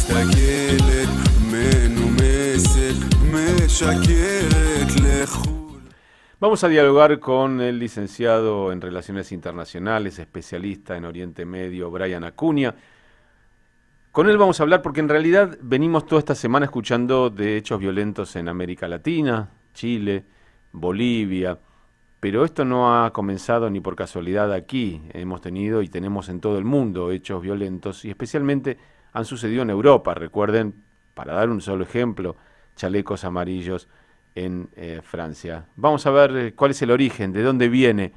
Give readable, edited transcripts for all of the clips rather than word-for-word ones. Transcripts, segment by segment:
מסתכלת מנומסת משקרת לחו"ל. Vamos a dialogar con el licenciado en Relaciones Internacionales, especialista en Oriente Medio, Brian Acuña. Con él vamos a hablar porque en realidad venimos toda esta semana escuchando de hechos violentos en América Latina, Chile, Bolivia, pero esto no ha comenzado ni por casualidad aquí. Hemos tenido y tenemos en todo el mundo hechos violentos y especialmente han sucedido en Europa. Recuerden, para dar un solo ejemplo, chalecos amarillos en Francia. Vamos a ver cuál es el origen, de dónde viene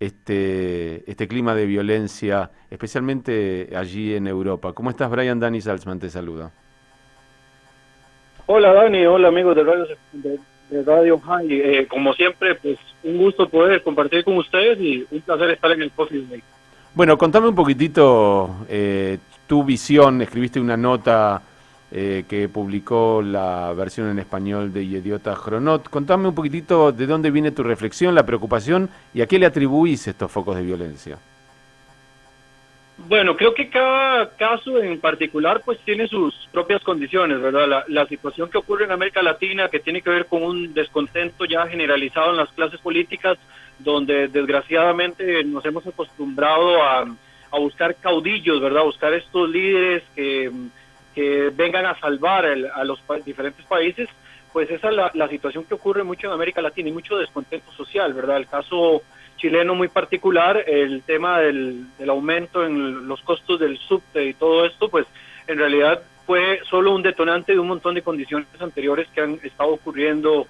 este clima de violencia, especialmente allí en Europa. ¿Cómo estás, Brian? Dani Salzman te saluda. Hola, Dani. Hola, amigos de Radio High. Como siempre, pues un gusto poder compartir con ustedes y un placer estar en el Coffee Break. Bueno, contame un poquitito tu visión. Escribiste una nota que publicó la versión en español de Idiota Chronot. Contame un poquitito de dónde viene tu reflexión, la preocupación y a qué le atribuís estos focos de violencia. Bueno, creo que cada caso en particular pues tiene sus propias condiciones, ¿verdad? La situación que ocurre en América Latina, que tiene que ver con un descontento ya generalizado en las clases políticas, donde desgraciadamente nos hemos acostumbrado a buscar caudillos, ¿verdad? A buscar estos líderes que vengan a salvar a los diferentes países, pues esa es la situación que ocurre mucho en América Latina y mucho descontento social, ¿verdad? El caso chileno muy particular, el tema del aumento en los costos del subte y todo esto, pues en realidad fue solo un detonante de un montón de condiciones anteriores que han estado ocurriendo,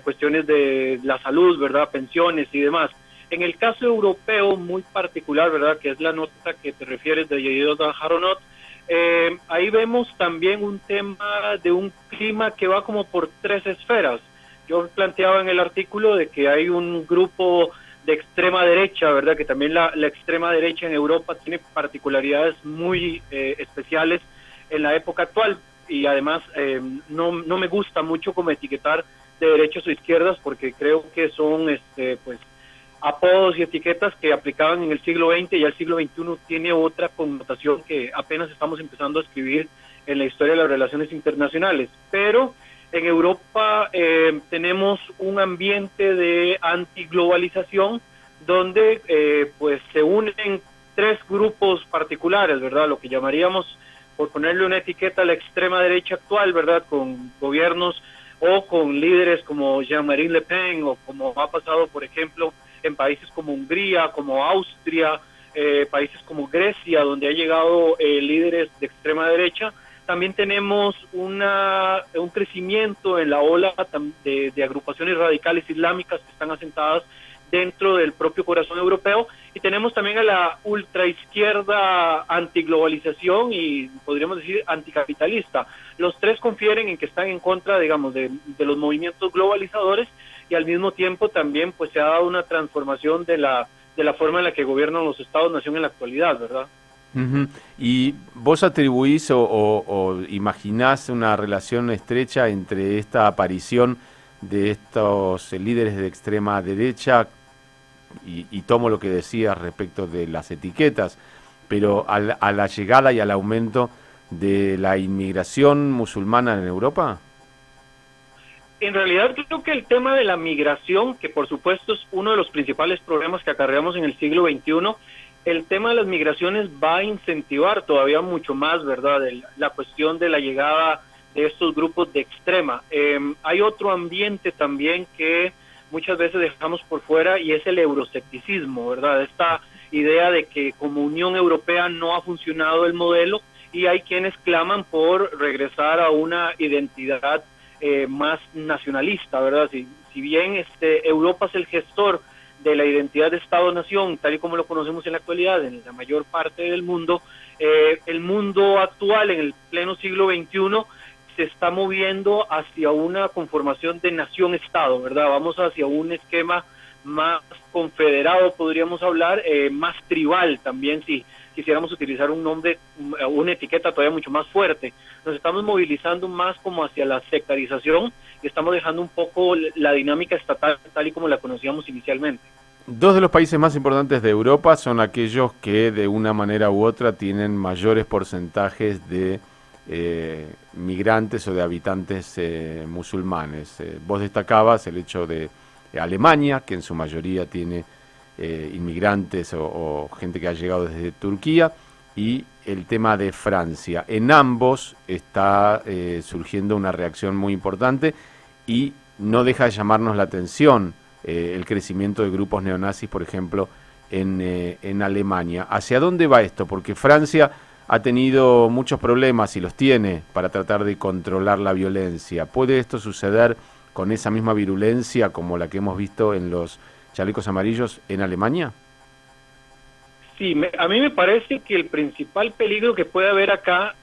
cuestiones de la salud, ¿verdad? Pensiones y demás. En el caso europeo muy particular, ¿verdad? Que es la nota que te refieres de Idiota Chronot, ahí vemos también un tema de un clima que va como por tres esferas. Yo planteaba en el artículo de que hay un grupo de extrema derecha, ¿verdad? Que también la extrema derecha en Europa tiene particularidades muy especiales en la época actual y además no me gusta mucho como etiquetar de derechas o izquierdas porque creo que son pues apodos y etiquetas que aplicaban en el siglo XX y el siglo XXI tiene otra connotación que apenas estamos empezando a escribir en la historia de las relaciones internacionales. Pero en Europa tenemos un ambiente de antiglobalización donde pues se unen tres grupos particulares, ¿verdad? Lo que llamaríamos, por ponerle una etiqueta, la extrema derecha actual, ¿verdad? Con gobiernos o con líderes como Jean-Marie Le Pen o como ha pasado, por ejemplo, en países como Hungría, como Austria, países como Grecia, donde ha llegado líderes de extrema derecha. También tenemos un crecimiento en la ola de agrupaciones radicales islámicas que están asentadas dentro del propio corazón europeo, y tenemos también a la ultraizquierda antiglobalización y podríamos decir anticapitalista. Los tres confieren en que están en contra, digamos, de los movimientos globalizadores, y al mismo tiempo también pues se ha dado una transformación de la forma en la que gobiernan los Estados-nación en la actualidad, ¿verdad? Uh-huh. ¿Y vos atribuís o imaginás una relación estrecha entre esta aparición de estos líderes de extrema derecha, y tomo lo que decías respecto de las etiquetas, pero a la llegada y al aumento de la inmigración musulmana en Europa? En realidad creo que el tema de la migración, que por supuesto es uno de los principales problemas que acarreamos en el siglo XXI, el tema de las migraciones va a incentivar todavía mucho más, ¿verdad?, la cuestión de la llegada de estos grupos de extrema. Hay otro ambiente también que muchas veces dejamos por fuera y es el euroscepticismo, ¿verdad? Esta idea de que como Unión Europea no ha funcionado el modelo y hay quienes claman por regresar a una identidad más nacionalista, ¿verdad? Si bien Europa es el gestor de la identidad de Estado-nación, tal y como lo conocemos en la actualidad en la mayor parte del mundo, el mundo actual, en el pleno siglo XXI, se está moviendo hacia una conformación de nación-estado, ¿verdad? Vamos hacia un esquema más confederado, podríamos hablar, más tribal también, si quisiéramos utilizar un nombre, una etiqueta todavía mucho más fuerte. Nos estamos movilizando más como hacia la sectarización y estamos dejando un poco la dinámica estatal tal y como la conocíamos inicialmente. Dos de los países más importantes de Europa son aquellos que de una manera u otra tienen mayores porcentajes de migrantes o de habitantes musulmanes. Vos destacabas el hecho de Alemania, que en su mayoría tiene inmigrantes o gente que ha llegado desde Turquía, y el tema de Francia. En ambos está surgiendo una reacción muy importante y no deja de llamarnos la atención el crecimiento de grupos neonazis, por ejemplo, en Alemania. ¿Hacia dónde va esto? Porque Francia ha tenido muchos problemas y los tiene para tratar de controlar la violencia. ¿Puede esto suceder con esa misma virulencia como la que hemos visto en los chalecos amarillos en Alemania? Sí, a mí me parece que el principal peligro que puede haber acá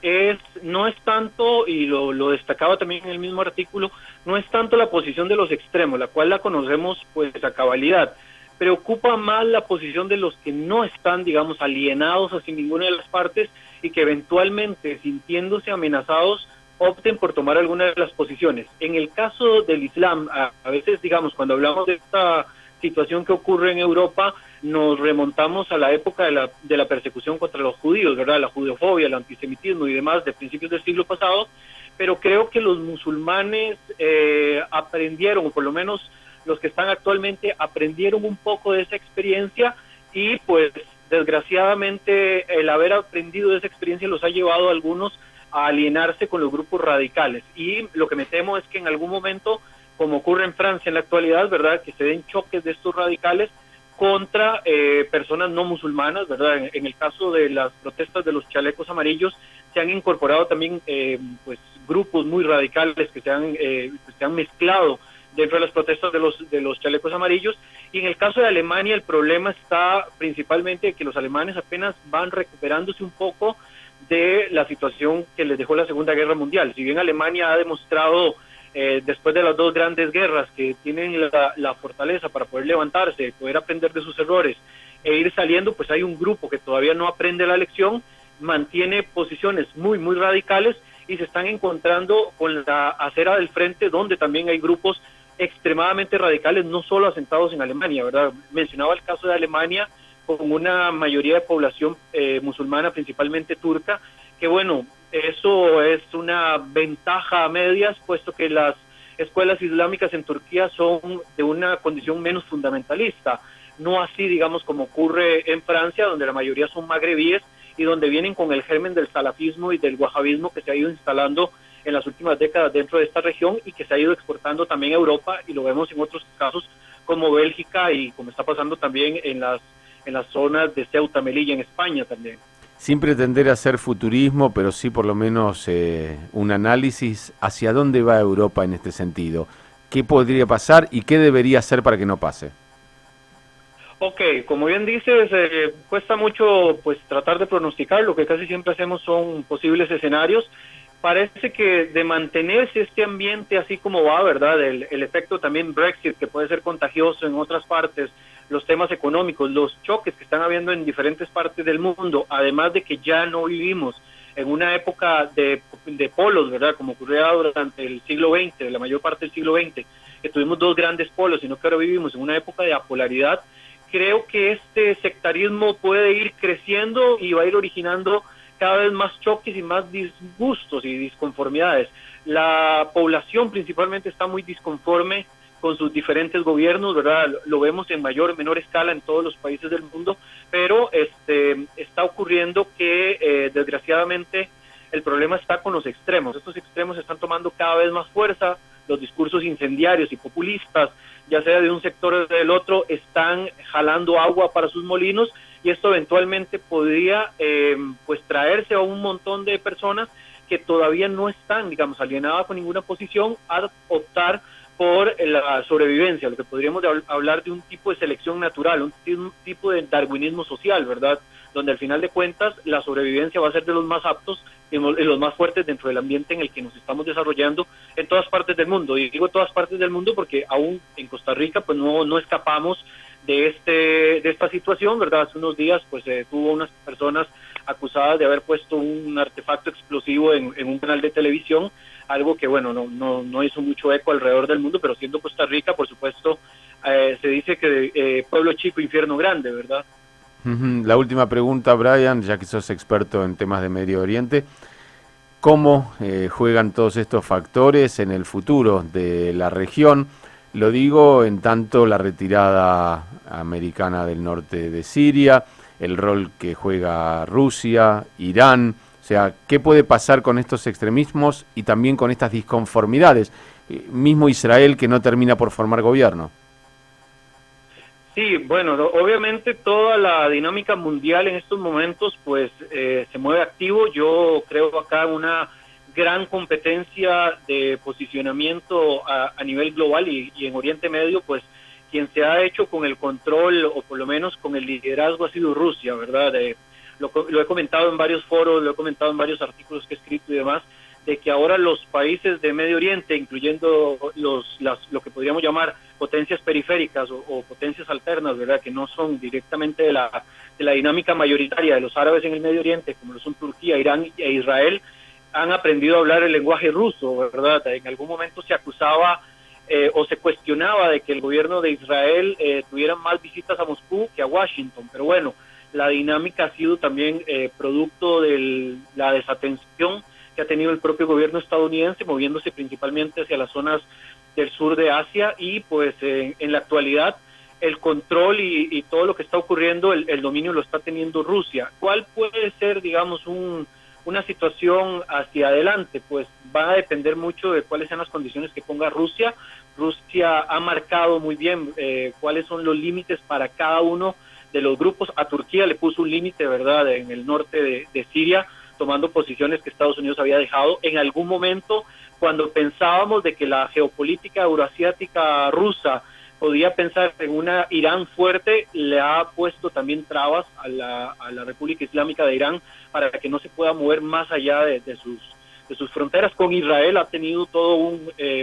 no es tanto, y lo destacaba también en el mismo artículo, no es tanto la posición de los extremos, la cual la conocemos pues a cabalidad. Preocupa más la posición de los que no están, digamos, alienados hacia ninguna de las partes y que eventualmente, sintiéndose amenazados, opten por tomar alguna de las posiciones. En el caso del Islam, a veces, digamos, cuando hablamos de esta situación que ocurre en Europa, nos remontamos a la época de la persecución contra los judíos, ¿verdad? La judeofobia, el antisemitismo y demás de principios del siglo pasado, pero creo que los musulmanes aprendieron, o por lo menos los que están actualmente aprendieron un poco de esa experiencia y pues desgraciadamente el haber aprendido de esa experiencia los ha llevado a algunos a alienarse con los grupos radicales, y lo que me temo es que en algún momento, como ocurre en Francia en la actualidad, ¿verdad?, que se den choques de estos radicales contra personas no musulmanas, ¿verdad? En el caso de las protestas de los chalecos amarillos se han incorporado también pues grupos muy radicales que se han mezclado dentro de las protestas de los chalecos amarillos. Y en el caso de Alemania el problema está principalmente que los alemanes apenas van recuperándose un poco de la situación que les dejó la Segunda Guerra Mundial. Si bien Alemania ha demostrado después de las dos grandes guerras que tienen la fortaleza para poder levantarse, poder aprender de sus errores e ir saliendo, pues hay un grupo que todavía no aprende la lección, mantiene posiciones muy, muy radicales y se están encontrando con la acera del frente, donde también hay grupos extremadamente radicales, no solo asentados en Alemania, ¿verdad? Mencionaba el caso de Alemania con una mayoría de población musulmana, principalmente turca, que bueno, eso es una ventaja a medias, puesto que las escuelas islámicas en Turquía son de una condición menos fundamentalista, no así, digamos, como ocurre en Francia, donde la mayoría son magrebíes y donde vienen con el germen del salafismo y del wahabismo que se ha ido instalando en las últimas décadas dentro de esta región y que se ha ido exportando también a Europa, y lo vemos en otros casos como Bélgica y como está pasando también en las zonas de Ceuta, Melilla, en España también. Sin pretender hacer futurismo, pero sí por lo menos un análisis hacia dónde va Europa en este sentido. ¿Qué podría pasar y qué debería hacer para que no pase? Ok, como bien dices, cuesta mucho pues tratar de pronosticar. Lo que casi siempre hacemos son posibles escenarios. Parece que de mantenerse este ambiente así como va, ¿verdad? El efecto también Brexit, que puede ser contagioso en otras partes, los temas económicos, los choques que están habiendo en diferentes partes del mundo, además de que ya no vivimos en una época de polos, ¿verdad? Como ocurría durante el siglo XX, la mayor parte del siglo XX, que tuvimos dos grandes polos, sino que ahora vivimos en una época de apolaridad. Creo que este sectarismo puede ir creciendo y va a ir originando cada vez más choques y más disgustos y disconformidades. La población principalmente está muy disconforme con sus diferentes gobiernos, ¿verdad? Lo vemos en mayor o menor escala en todos los países del mundo, pero está ocurriendo que desgraciadamente el problema está con los extremos. Estos extremos están tomando cada vez más fuerza, los discursos incendiarios y populistas, ya sea de un sector o del otro, están jalando agua para sus molinos, y esto eventualmente podría pues traerse a un montón de personas que todavía no están, digamos, alienadas con ninguna posición, a optar por la sobrevivencia, lo que podríamos hablar de un tipo de selección natural, un tipo de darwinismo social, ¿verdad? Donde al final de cuentas la sobrevivencia va a ser de los más aptos y los más fuertes dentro del ambiente en el que nos estamos desarrollando en todas partes del mundo. Y digo todas partes del mundo porque aún en Costa Rica pues no escapamos de esta situación, ¿verdad? Hace unos días pues tuvo unas personas acusadas de haber puesto un artefacto explosivo en un canal de televisión, algo que bueno, no hizo mucho eco alrededor del mundo, pero siendo Costa Rica, por supuesto, se dice que pueblo chico, infierno grande, ¿verdad? La última pregunta, Brian, ya que sos experto en temas de Medio Oriente. cómo juegan todos estos factores en el futuro de la región. Lo digo en tanto la retirada americana del norte de Siria, el rol que juega Rusia, Irán, o sea, ¿qué puede pasar con estos extremismos y también con estas disconformidades? Mismo Israel que no termina por formar gobierno. Sí, bueno, obviamente toda la dinámica mundial en estos momentos pues se mueve activo. Yo creo acá una gran competencia de posicionamiento a nivel global y en Oriente Medio, pues quien se ha hecho con el control o por lo menos con el liderazgo ha sido Rusia, ¿verdad? Lo he comentado en varios foros, lo he comentado en varios artículos que he escrito y demás, de que ahora los países de Medio Oriente, incluyendo lo que podríamos llamar potencias periféricas o potencias alternas, ¿verdad?, que no son directamente de la dinámica mayoritaria de los árabes en el Medio Oriente, como lo son Turquía, Irán e Israel, han aprendido a hablar el lenguaje ruso, ¿verdad? En algún momento se acusaba o se cuestionaba de que el gobierno de Israel tuviera más visitas a Moscú que a Washington, pero bueno, la dinámica ha sido también producto de la desatención que ha tenido el propio gobierno estadounidense, moviéndose principalmente hacia las zonas del sur de Asia y pues en la actualidad el control y todo lo que está ocurriendo, el dominio lo está teniendo Rusia. ¿Cuál puede ser, digamos, una situación hacia adelante? Pues va a depender mucho de cuáles sean las condiciones que ponga Rusia. Rusia ha marcado muy bien cuáles son los límites para cada uno de los grupos. A Turquía le puso un límite, ¿verdad?, en el norte de Siria, tomando posiciones que Estados Unidos había dejado. En algún momento, cuando pensábamos de que la geopolítica euroasiática rusa podía pensar en una Irán fuerte, le ha puesto también trabas a la República Islámica de Irán para que no se pueda mover más allá de sus fronteras. Con Israel ha tenido todo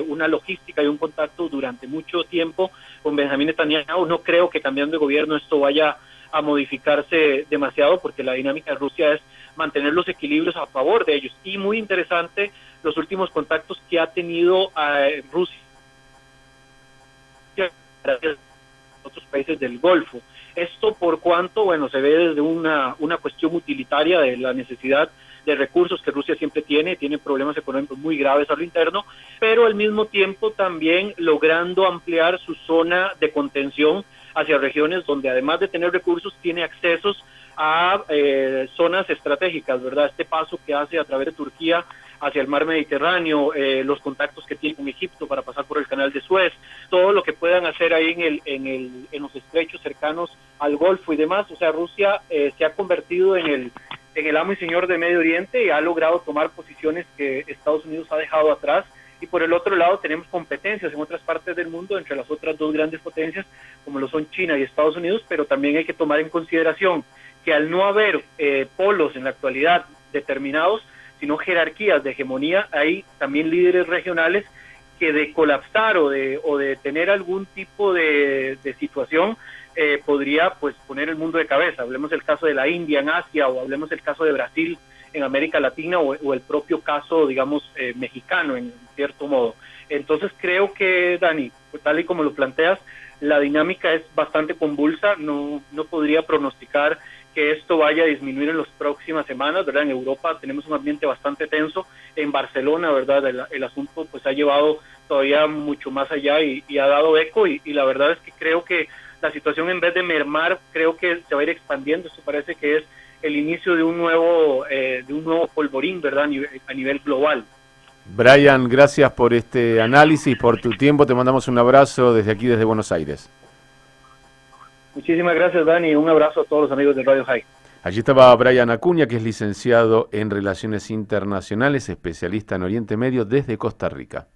una logística y un contacto durante mucho tiempo con Benjamín Netanyahu. No creo que cambiando de gobierno esto vaya a modificarse demasiado, porque la dinámica de Rusia es mantener los equilibrios a favor de ellos. Y muy interesante los últimos contactos que ha tenido Rusia con otros países del Golfo. Esto por cuanto, bueno, se ve desde una cuestión utilitaria de la necesidad de recursos que Rusia siempre tiene problemas económicos muy graves a lo interno, pero al mismo tiempo también logrando ampliar su zona de contención hacia regiones donde además de tener recursos tiene accesos a zonas estratégicas, ¿verdad? Este paso que hace a través de Turquía hacia el mar Mediterráneo, los contactos que tiene con Egipto para pasar por el canal de Suez, todo lo que puedan hacer ahí en los estrechos cercanos al Golfo y demás. O sea, Rusia se ha convertido en el amo y señor de Medio Oriente y ha logrado tomar posiciones que Estados Unidos ha dejado atrás. Y por el otro lado tenemos competencias en otras partes del mundo entre las otras dos grandes potencias, como lo son China y Estados Unidos, pero también hay que tomar en consideración que al no haber polos en la actualidad determinados, sino jerarquías de hegemonía, hay también líderes regionales que de colapsar o de tener algún tipo de situación podría pues poner el mundo de cabeza. Hablemos del caso de la India en Asia, o hablemos del caso de Brasil en América Latina, o el propio caso, digamos, mexicano en cierto modo. Entonces creo que, Dani, tal y como lo planteas, la dinámica es bastante convulsa. No podría pronosticar que esto vaya a disminuir en las próximas semanas, ¿verdad? En Europa tenemos un ambiente bastante tenso. En Barcelona, ¿verdad?, el asunto pues ha llevado todavía mucho más allá y ha dado eco, y la verdad es que creo que la situación, en vez de mermar, creo que se va a ir expandiendo. Esto parece que es el inicio de un nuevo polvorín, ¿verdad?, a nivel global. Brian, gracias por este análisis, por tu tiempo. Te mandamos un abrazo desde aquí, desde Buenos Aires. Muchísimas gracias, Dani. Un abrazo a todos los amigos de Radio High. Allí estaba Brian Acuña, que es licenciado en Relaciones Internacionales, especialista en Oriente Medio desde Costa Rica.